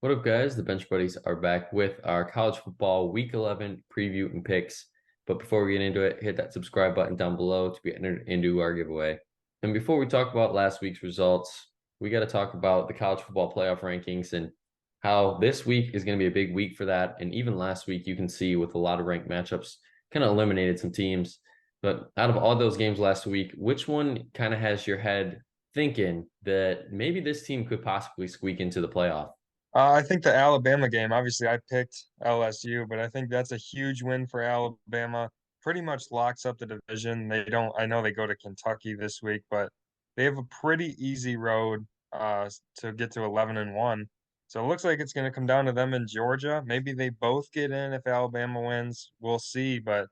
What up, guys? The Bench Buddies are back with our college football week 11 preview and picks. But before we get into it, hit that subscribe button down below to be entered into our giveaway. And before we talk about last week's results, we got to talk about the college football playoff rankings and how this week is going to be a big week for that. And even last week, you can see with a lot of ranked matchups, kind of eliminated some teams. But out of all those games last week, which one kind of has your head thinking that maybe this team could possibly squeak into the playoff? I think the Alabama game, obviously I picked LSU, but I think that's a huge win for Alabama. Pretty much locks up the division. I know they go to Kentucky this week, but they have a pretty easy road to get to 11-1. So it looks like it's going to come down to them in Georgia. Maybe they both get in if Alabama wins. We'll see, but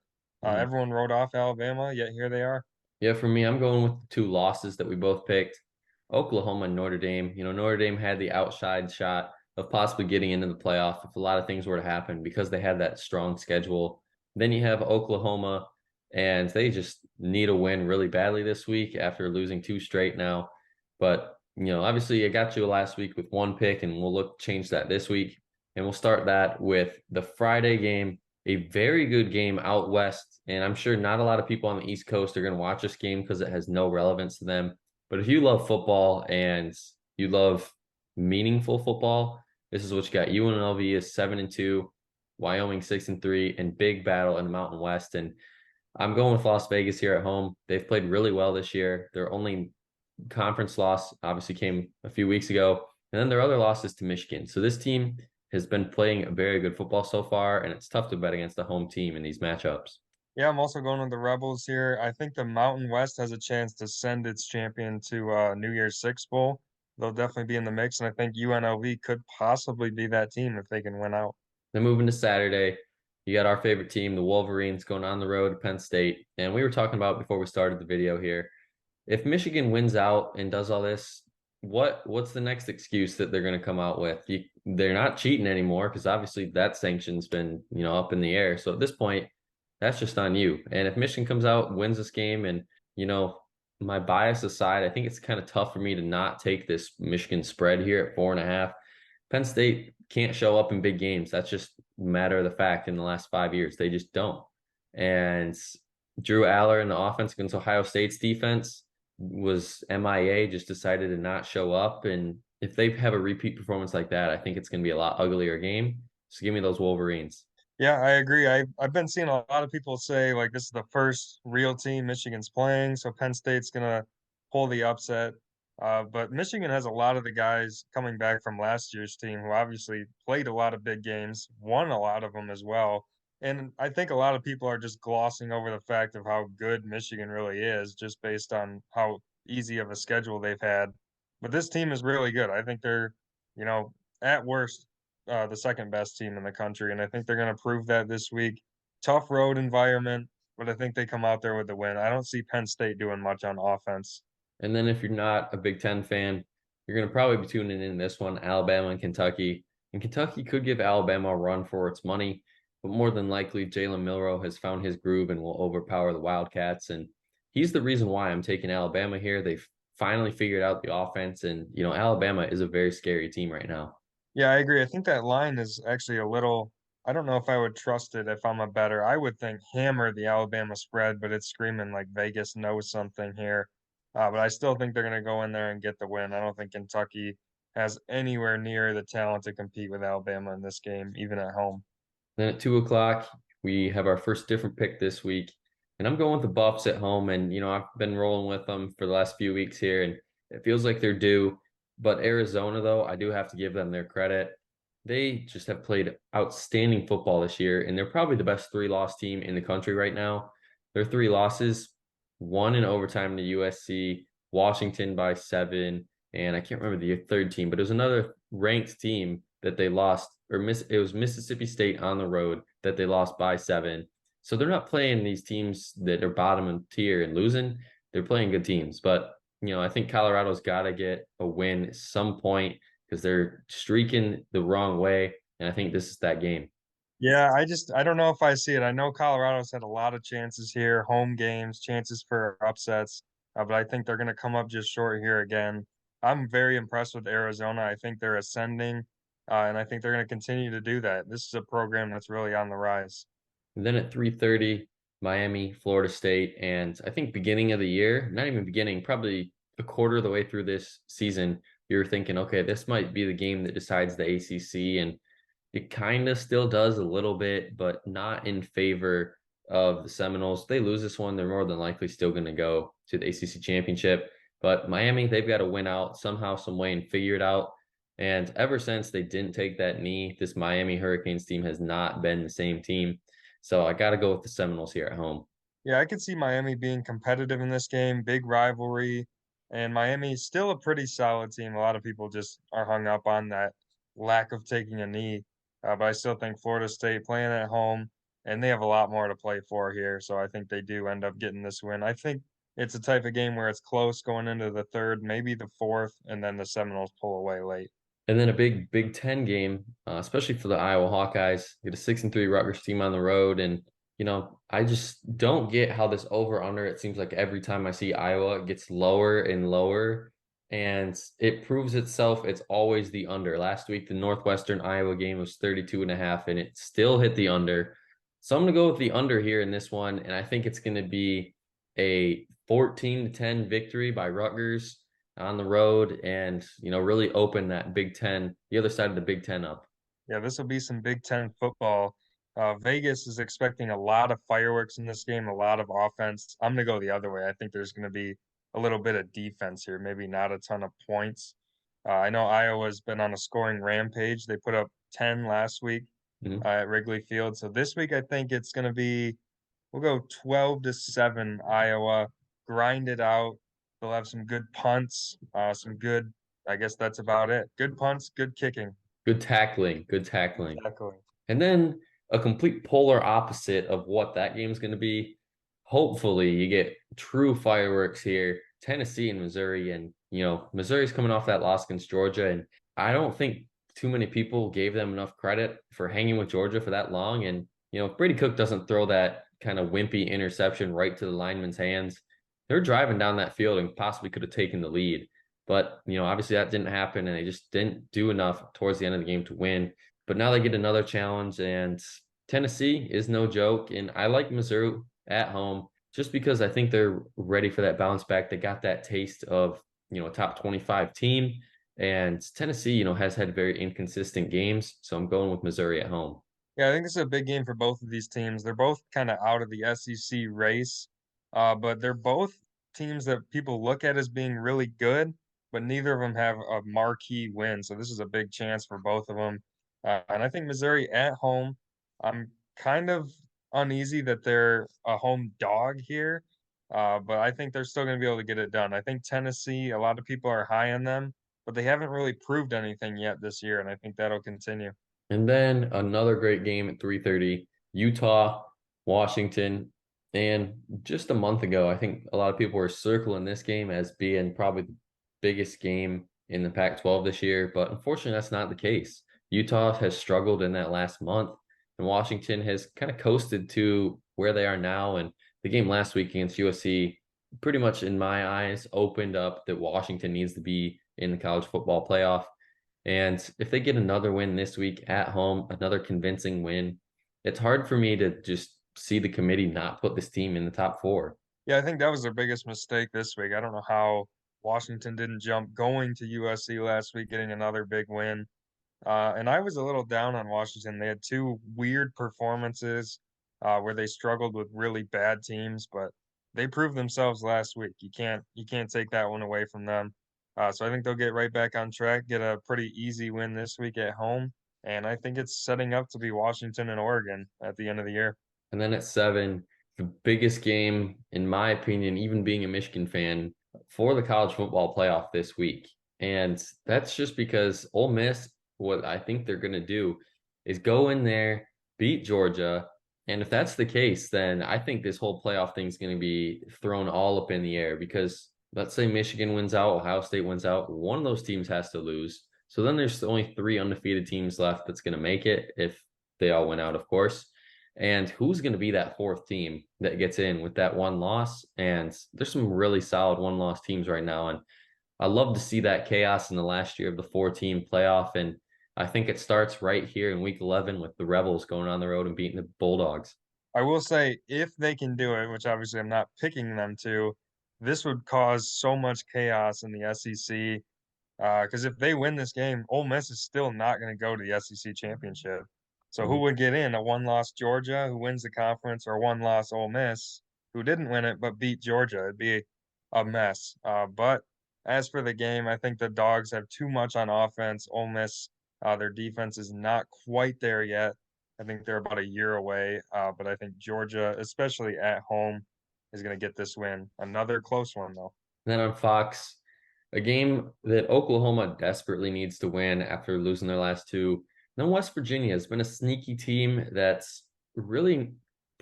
everyone wrote off Alabama, yet here they are. Yeah, for me, I'm going with the two losses that we both picked, Oklahoma and Notre Dame. Notre Dame had the outside shot of possibly getting into the playoff if a lot of things were to happen because they had that strong schedule. Then you have Oklahoma, and they just need a win really badly this week after losing two straight now. But, obviously I got you last week with one pick, and we'll look to change that this week. And we'll start that with the Friday game, a very good game out west. And I'm sure not a lot of people on the East Coast are going to watch this game because it has no relevance to them. But if you love football and you love meaningful football, this is what you got. UNLV is 7-2, Wyoming 6-3, and big battle in the Mountain West. And I'm going with Las Vegas here at home. They've played really well this year. Their only conference loss obviously came a few weeks ago, and then their other loss is to Michigan. So this team has been playing a very good football so far, and it's tough to bet against the home team in these matchups. Yeah, I'm also going with the Rebels here. I think the Mountain West has a chance to send its champion to New Year's Six Bowl. They'll definitely be in the mix, and I think UNLV could possibly be that team if they can win out. Then moving to Saturday, you got our favorite team, the Wolverines, going on the road to Penn State. And we were talking about before we started the video here. If Michigan wins out and does all this, what's the next excuse that they're going to come out with? They're not cheating anymore because obviously that sanction's been, up in the air. So at this point, that's just on you. And if Michigan comes out, wins this game, and you know, my bias aside, I think it's kind of tough for me to not take this Michigan spread here at 4.5. Penn State can't show up in big games. That's just a matter of the fact in the last 5 years. They just don't. And Drew Aller in the offense against Ohio State's defense was MIA, just decided to not show up. And if they have a repeat performance like that, I think it's going to be a lot uglier game. So give me those Wolverines. Yeah, I agree. I've been seeing a lot of people say like this is the first real team Michigan's playing, so Penn State's gonna pull the upset. But Michigan has a lot of the guys coming back from last year's team who obviously played a lot of big games, won a lot of them as well. And I think a lot of people are just glossing over the fact of how good Michigan really is, just based on how easy of a schedule they've had. But this team is really good. I think they're, you know, at worst the second best team in the country, and I think they're going to prove that this week. Tough road environment, but I think they come out there with the win. I don't see Penn State doing much on offense. And then if you're not a Big Ten fan, you're going to probably be tuning in this one, Alabama and Kentucky. And Kentucky could give Alabama a run for its money, but more than likely, Jalen Milroe has found his groove and will overpower the Wildcats. And he's the reason why I'm taking Alabama here. They've finally figured out the offense, and Alabama is a very scary team right now. Yeah, I agree. I think that line is actually a little. I don't know if I would trust it if I'm a better. I would think hammer the Alabama spread, but it's screaming like Vegas knows something here. But I still think they're going to go in there and get the win. I don't think Kentucky has anywhere near the talent to compete with Alabama in this game, even at home. Then at 2 o'clock, we have our first different pick this week. And I'm going with the Buffs at home. And, I've been rolling with them for the last few weeks here, and it feels like they're due. But Arizona, though, I do have to give them their credit. They just have played outstanding football this year, and they're probably the best three-loss team in the country right now. Their three losses, one in overtime to USC, Washington by 7, and I can't remember the third team, but it was another ranked team that they lost, or it was Mississippi State on the road that they lost by 7. So they're not playing these teams that are bottom of tier and losing. They're playing good teams, but I think Colorado's got to get a win at some point because they're streaking the wrong way, and I think this is that game. Yeah, I don't know if I see it. I know Colorado's had a lot of chances here, home games, chances for upsets, but I think they're going to come up just short here again. I'm very impressed with Arizona. I think they're ascending. And I think they're going to continue to do that. This is a program that's really on the rise. And then at 3:30, Miami, Florida State, and I think beginning of the year, not even beginning, probably a quarter of the way through this season, you're thinking, okay, this might be the game that decides the ACC, and it kind of still does a little bit, but not in favor of the Seminoles. They lose this one, they're more than likely still going to go to the ACC championship. But Miami, they've got to win out somehow, some way, and figure it out. And ever since they didn't take that knee, this Miami Hurricanes team has not been the same team. So I got to go with the Seminoles here at home. Yeah, I could see Miami being competitive in this game, big rivalry, and Miami's still a pretty solid team. A lot of people just are hung up on that lack of taking a knee, but I still think Florida State playing at home, and they have a lot more to play for here. So I think they do end up getting this win. I think it's a type of game where it's close going into the third, maybe the fourth, and then the Seminoles pull away late. And then a big Big Ten game, especially for the Iowa Hawkeyes. Get a 6-3 Rutgers team on the road, and I just don't get how this over under. It seems like every time I see Iowa, it gets lower and lower, and it proves itself. It's always the under. Last week, the Northwestern Iowa game was 32.5, and it still hit the under. So I'm gonna go with the under here in this one, and I think it's gonna be a 14-10 victory by Rutgers on the road and really open that Big Ten, the other side of the Big Ten up. Yeah, this will be some Big Ten football. Vegas is expecting a lot of fireworks in this game, a lot of offense. I'm going to go the other way. I think there's going to be a little bit of defense here, maybe not a ton of points. I know Iowa's been on a scoring rampage. They put up 10 last week Mhm. at Wrigley Field. So this week, I think it's going to be, we'll go 12-7 Iowa, grind it out. They'll have some good punts, some good, I guess that's about it. Good punts, good kicking. Good tackling, good tackling. Exactly. And then a complete polar opposite of what that game's going to be. Hopefully, you get true fireworks here. Tennessee and Missouri, and Missouri's coming off that loss against Georgia, and I don't think too many people gave them enough credit for hanging with Georgia for that long. And if Brady Cook doesn't throw that kind of wimpy interception right to the lineman's hands, they're driving down that field and possibly could have taken the lead. But obviously that didn't happen, and they just didn't do enough towards the end of the game to win. But now they get another challenge, and Tennessee is no joke. And I like Missouri at home just because I think they're ready for that bounce back. They got that taste of, a top 25 team. And Tennessee, has had very inconsistent games. So I'm going with Missouri at home. Yeah, I think this is a big game for both of these teams. They're both kind of out of the SEC race, but they're both teams that people look at as being really good, but neither of them have a marquee win. So this is a big chance for both of them. And I think Missouri at home, I'm kind of uneasy that they're a home dog here, but I think they're still going to be able to get it done. I think Tennessee, a lot of people are high on them, but they haven't really proved anything yet this year, and I think that'll continue. And then another great game at 3:30, Utah, Washington. And just a month ago, I think a lot of people were circling this game as being probably the biggest game in the Pac-12 this year, but unfortunately that's not the case. Utah has struggled in that last month, and Washington has kind of coasted to where they are now. And the game last week against USC pretty much in my eyes opened up that Washington needs to be in the college football playoff. And if they get another win this week at home, another convincing win, it's hard for me to just see the committee not put this team in the top four. Yeah, I think that was their biggest mistake this week. I don't know how Washington didn't jump going to USC last week, getting another big win. And I was a little down on Washington. They had two weird performances where they struggled with really bad teams, but they proved themselves last week. You can't take that one away from them. So I think they'll get right back on track, get a pretty easy win this week at home, and I think it's setting up to be Washington and Oregon at the end of the year. And then at 7, the biggest game, in my opinion, even being a Michigan fan, for the college football playoff this week. And that's just because Ole Miss, what I think they're going to do is go in there, beat Georgia. And if that's the case, then I think this whole playoff thing is going to be thrown all up in the air because let's say Michigan wins out, Ohio State wins out, one of those teams has to lose. So then there's only 3 undefeated teams left that's going to make it if they all win out, of course. And who's going to be that 4th team that gets in with that one loss? And there's some really solid one-loss teams right now. And I love to see that chaos in the last year of the 4-team playoff. And I think it starts right here in week 11 with the Rebels going on the road and beating the Bulldogs. I will say if they can do it, which obviously I'm not picking them to, this would cause so much chaos in the SEC. Because if they win this game, Ole Miss is still not going to go to the SEC championship. So who Mhm. would get in? A one-loss Georgia who wins the conference, or one-loss Ole Miss who didn't win it but beat Georgia? It'd be a mess. But as for the game, I think the Dogs have too much on offense. Ole Miss, their defense is not quite there yet. I think they're about a year away. But I think Georgia, especially at home, is going to get this win. Another close one though. Then on Fox, a game that Oklahoma desperately needs to win after losing their last two. Then West Virginia has been a sneaky team that's really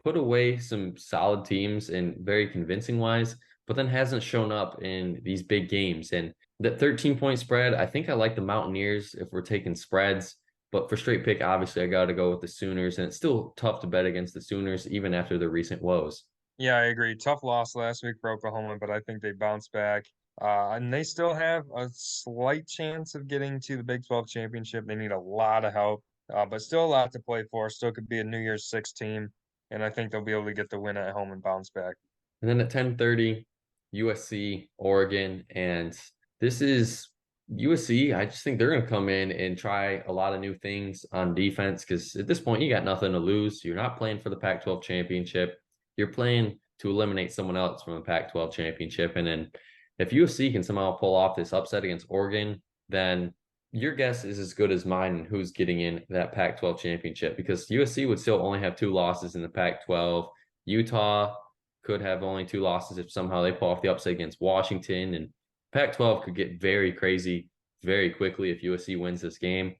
put away some solid teams and very convincing wise, but then hasn't shown up in these big games. And that 13-point spread, I think I like the Mountaineers if we're taking spreads. But for straight pick, obviously I got to go with the Sooners, and it's still tough to bet against the Sooners even after the recent woes. Yeah, I agree. Tough loss last week for Oklahoma, but I think they bounced back. And they still have a slight chance of getting to the Big 12 championship. They need a lot of help, but still a lot to play for. Still could be a New Year's Six team, and I think they'll be able to get the win at home and bounce back. And then at 10:30, USC, Oregon, and this is USC. I just think they're going to come in and try a lot of new things on defense because at this point you got nothing to lose. You're not playing for the Pac-12 championship. You're playing to eliminate someone else from the Pac-12 championship. And then if USC can somehow pull off this upset against Oregon, then your guess is as good as mine in who's getting in that Pac-12 championship because USC would still only have two losses in the Pac-12. Utah could have only two losses if somehow they pull off the upset against Washington. And Pac-12 could get very crazy very quickly if USC wins this game.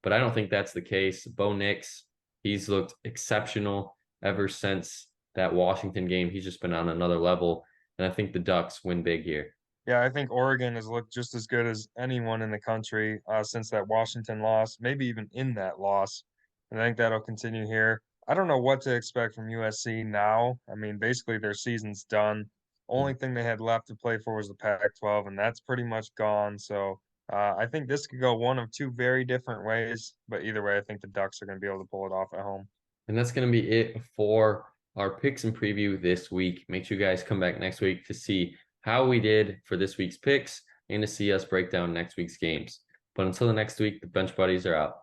But I don't think that's the case. Bo Nix, he's looked exceptional ever since that Washington game. He's just been on another level. And I think the Ducks win big here. Yeah, I think Oregon has looked just as good as anyone in the country since that Washington loss, maybe even in that loss. And I think that'll continue here. I don't know what to expect from USC now. I mean, basically their season's done. Only thing they had left to play for was the Pac-12, and that's pretty much gone. So I think this could go one of two very different ways. But either way, I think the Ducks are going to be able to pull it off at home. And that's going to be it for our picks and preview this week. Make sure you guys come back next week to see how we did for this week's picks and to see us break down next week's games. But until the next week, the Bench Buddies are out.